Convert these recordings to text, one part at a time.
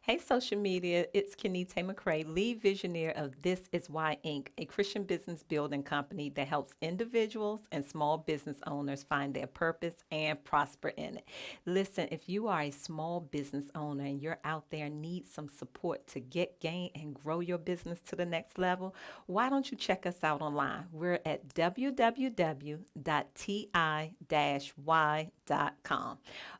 Hey, social media, it's Kinite McCrae, lead visionary of This Is Why Inc., a Christian business building company that helps individuals and small business owners find their purpose and prosper in it. Listen, if you are a small business owner and you're out there and need some support to get, gain, and grow your business to the next level, why don't you check us out online? We're at www.ti-y.com.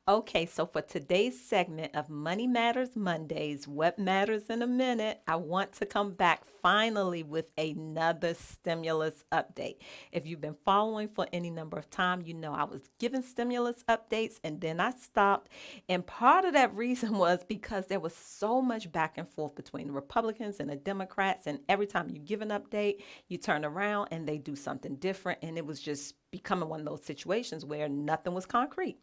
Okay, so for today's segment of Money Matters Mondays, What Matters in a Minute, I want to come back finally with another stimulus update. If you've been following for any number of time, you know I was giving stimulus updates and then I stopped. And part of that reason was because there was so much back and forth between the Republicans and the Democrats. And every time you give an update, you turn around and they do something different. And it was just becoming one of those situations where nothing was concrete.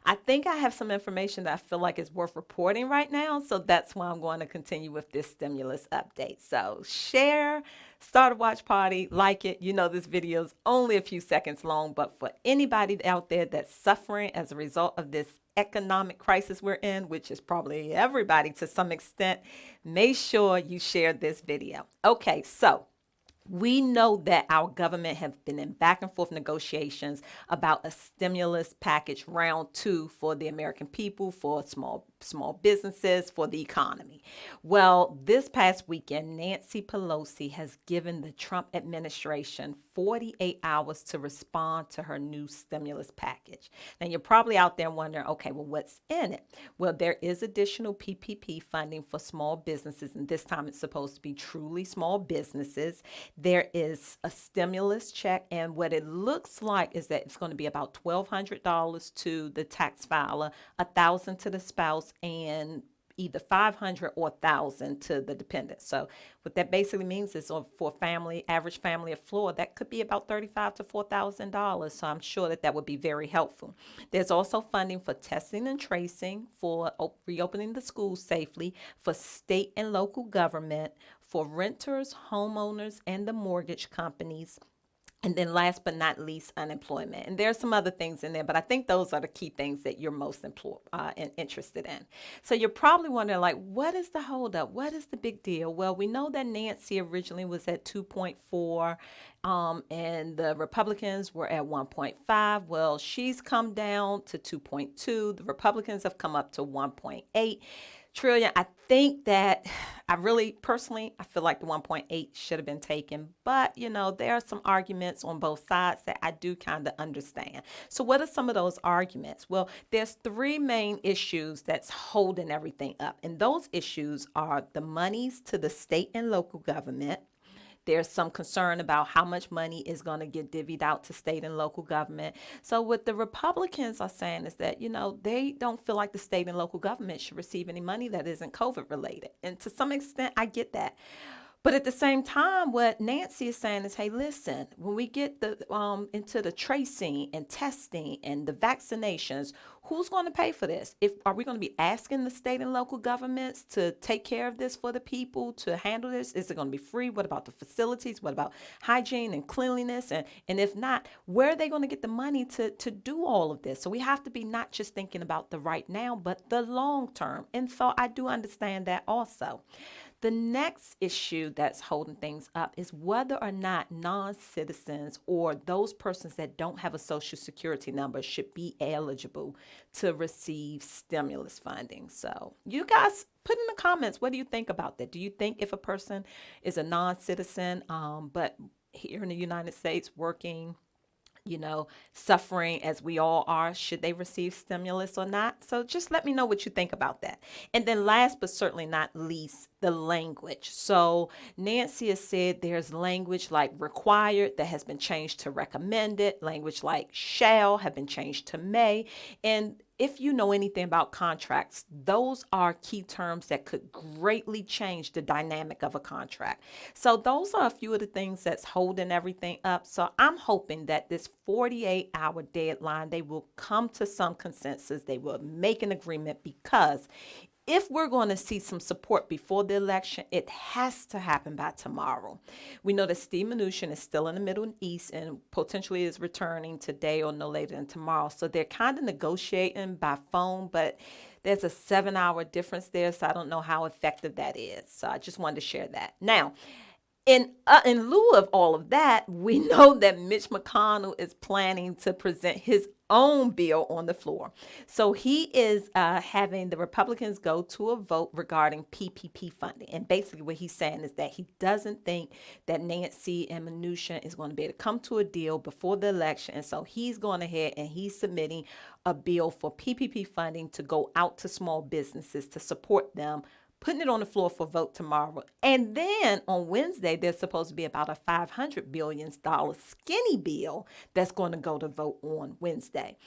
I think I have some information that I feel like is worth reporting right now, so that's why I'm going to continue with this stimulus update. So share, start a watch party, like it. You know this video is only a few seconds long, but for anybody out there that's suffering as a result of this economic crisis we're in, which is probably everybody to some extent, make sure you share this video. Okay, so we know that our government have been in back and forth negotiations about a stimulus package round two for the American people, for small businesses, for the economy. Well, this past weekend, Nancy Pelosi has given the Trump administration 48 hours to respond to her new stimulus package. Now, you're probably out there wondering, okay, well, what's in it? Well, there is additional PPP funding for small businesses, and this time it's supposed to be truly small businesses. There is a stimulus check, and what it looks like is that it's going to be about $1,200 to the tax filer, $1,000 to the spouse, and either 500 or 1,000 to the dependent. So what that basically means is for a family, average family of Florida, that could be about $35 to $4,000. So I'm sure that that would be very helpful. There's also funding for testing and tracing, for reopening the schools safely, for state and local government, for renters, homeowners, and the mortgage companies. And then last but not least, unemployment. And there's some other things in there, but I think those are the key things that you're most interested in. So you're probably wondering, like, what is the holdup? What is the big deal? Well, we know that Nancy originally was at 2.4, and the Republicans were at 1.5. Well, she's come down to 2.2. The Republicans have come up to 1.8 trillion. I think that I really personally, I feel like the 1.8 should have been taken, but there are some arguments on both sides that I do kind of understand. So what are some of those arguments? Well, there's three main issues that's holding everything up. And those issues are the monies to the state and local government. There's some concern about how much money is going to get divvied out to state and local government. So what the Republicans are saying is that, they don't feel like the state and local government should receive any money that isn't COVID related. And to some extent, I get that. But at the same time, what Nancy is saying is, hey, listen, when we get into the tracing and testing and the vaccinations, who's going to pay for this? Are we going to be asking the state and local governments to take care of this for the people, to handle this? Is it going to be free? What about the facilities? What about hygiene and cleanliness? And if not, where are they going to get the money to do all of this? So we have to be not just thinking about the right now, but the long term. And so I do understand that also. The next issue that's holding things up is whether or not non-citizens or those persons that don't have a social security number should be eligible to receive stimulus funding. So you guys put in the comments, what do you think about that? Do you think if a person is a non-citizen, but here in the United States working, suffering as we all are, should they receive stimulus or not? So just let me know what you think about that. And then last but certainly not least, the language. So Nancy has said there's language like required that has been changed to recommended, language like shall have been changed to may. And if you know anything about contracts, those are key terms that could greatly change the dynamic of a contract. So those are a few of the things that's holding everything up. So I'm hoping that this 48-hour deadline, they will come to some consensus. They will make an agreement, because if we're going to see some support before the election, it has to happen by tomorrow. We know that Steve Mnuchin is still in the Middle East and potentially is returning today or no later than tomorrow. So they're kind of negotiating by phone, but There's a 7 hour difference there, so I don't know how effective that is. So I just wanted to share that. Now, in lieu of all of that, we know that Mitch McConnell is planning to present his own bill on the floor. So he is having the Republicans go to a vote regarding PPP funding. And basically, what he's saying is that he doesn't think that Nancy and Mnuchin is going to be able to come to a deal before the election. And so he's going ahead and he's submitting a bill for PPP funding to go out to small businesses to support them, putting it on the floor for vote tomorrow. And then on Wednesday, there's supposed to be about a $500 billion skinny bill that's going to go to vote on Wednesday.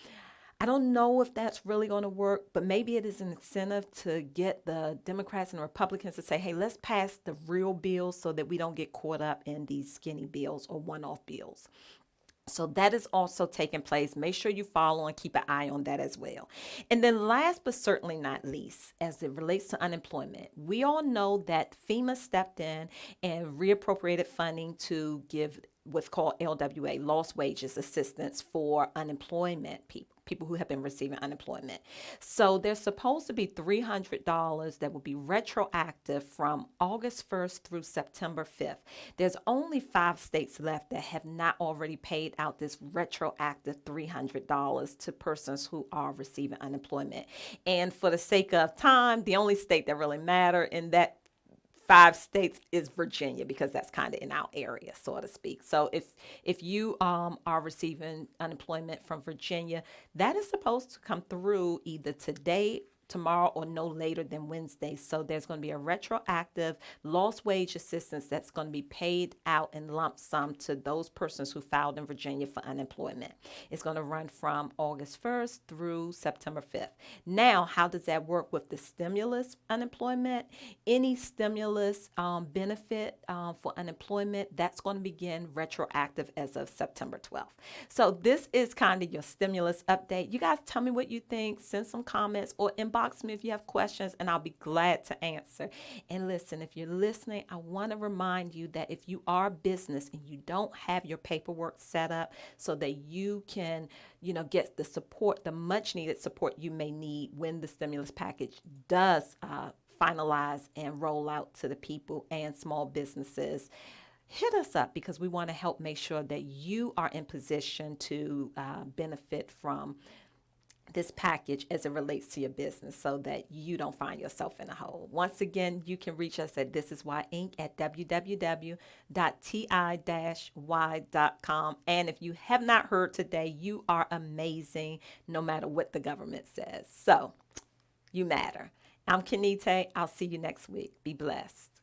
I don't know if that's really going to work, but maybe it is an incentive to get the Democrats and Republicans to say, hey, let's pass the real bills so that we don't get caught up in these skinny bills or one-off bills. So that is also taking place. Make sure you follow and keep an eye on that as well. And then last but certainly not least, as it relates to unemployment, we all know that FEMA stepped in and reappropriated funding to give what's called LWA, lost wages assistance for unemployment people who have been receiving unemployment. So there's supposed to be $300 that will be retroactive from August 1st through September 5th. There's only 5 states left that have not already paid out this retroactive $300 to persons who are receiving unemployment. And for the sake of time, the only state that really matter in that 5 states is Virginia, because that's kind of in our area, so to speak. So if you are receiving unemployment from Virginia, that is supposed to come through either today, tomorrow, or no later than Wednesday. So there's going to be a retroactive lost wage assistance that's going to be paid out in lump sum to those persons who filed in Virginia for unemployment. It's going to run from August 1st through September 5th. Now, how does that work with the stimulus unemployment? Any stimulus benefit for unemployment, that's going to begin retroactive as of September 12th. So this is kind of your stimulus update. You guys tell me what you think. Send some comments or inbox me if you have questions, and I'll be glad to answer. And listen, if you're listening, I want to remind you that if you are a business and you don't have your paperwork set up so that you can, get the support, the much needed support you may need when the stimulus package does finalize and roll out to the people and small businesses, hit us up, because we want to help make sure that you are in position to benefit from this package as it relates to your business, so that you don't find yourself in a hole. Once again, you can reach us at This Is Why Inc. at www.ti-y.com. And if you have not heard today, you are amazing no matter what the government says. So you matter. I'm Kinite. I'll see you next week. Be blessed.